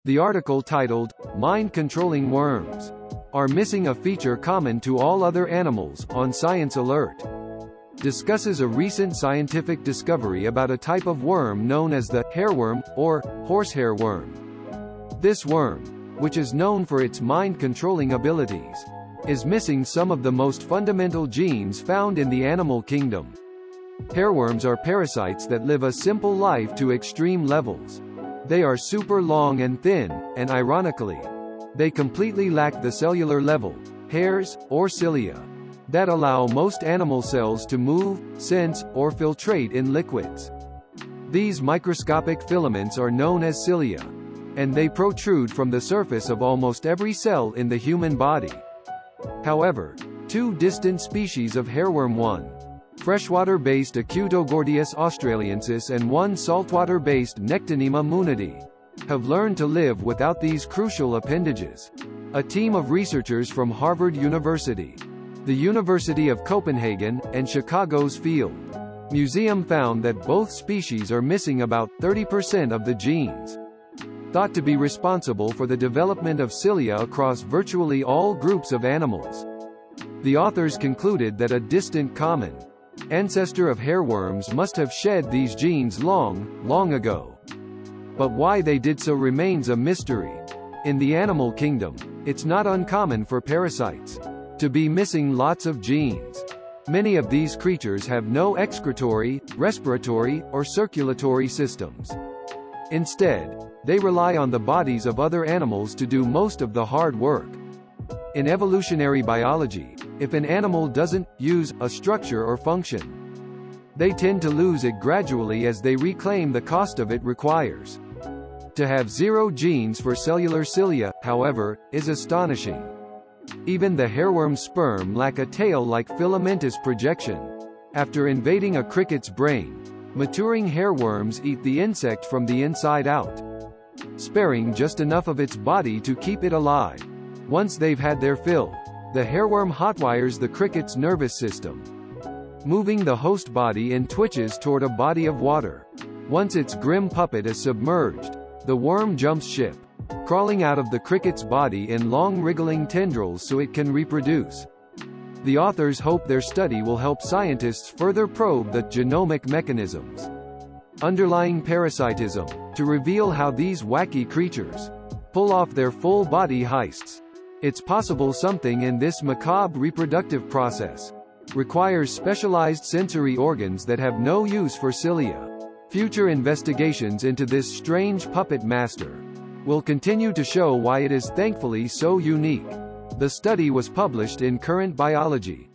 The article titled, Mind-Controlling Worms Are Missing a Feature Common to All Other Animals, on Science Alert, discusses a recent scientific discovery about a type of worm known as the hairworm, or horsehair worm. This worm, which is known for its mind-controlling abilities, is missing some of the most fundamental genes found in the animal kingdom. Hairworms are parasites that live a simple life to extreme levels. They are super long and thin, and ironically, they completely lack the cellular level, hairs, or cilia, that allow most animal cells to move, sense, or filtrate in liquids. These microscopic filaments are known as cilia, and they protrude from the surface of almost every cell in the human body. However, two distant species of hairworm, one freshwater-based Acutogordius australiensis and one saltwater-based Nectonema munidi, have learned to live without these crucial appendages. A team of researchers from Harvard University, the University of Copenhagen, and Chicago's Field Museum found that both species are missing about 30% of the genes thought to be responsible for the development of cilia across virtually all groups of animals. The authors concluded that a distant common ancestor of hairworms must have shed these genes long ago. But why they did so remains a mystery. In the animal kingdom, it's not uncommon for parasites to be missing lots of genes. Many of these creatures have no excretory, respiratory, or circulatory systems. Instead, they rely on the bodies of other animals to do most of the hard work. In evolutionary biology, if an animal doesn't use a structure or function, they tend to lose it gradually as they reclaim the cost of it requires. To have 0 genes for cellular cilia, however, is astonishing. Even the hairworm sperm lack a tail-like filamentous projection. After invading a cricket's brain, maturing hairworms eat the insect from the inside out, sparing just enough of its body to keep it alive. Once they've had their fill, the hairworm hotwires the cricket's nervous system, moving the host body in twitches toward a body of water. Once its grim puppet is submerged, the worm jumps ship, crawling out of the cricket's body in long wriggling tendrils so it can reproduce. The authors hope their study will help scientists further probe the genomic mechanisms underlying parasitism, to reveal how these wacky creatures pull off their full-body heists. It's possible something in this macabre reproductive process requires specialized sensory organs that have no use for cilia. Future investigations into this strange puppet master will continue to show why it is thankfully so unique. The study was published in Current Biology.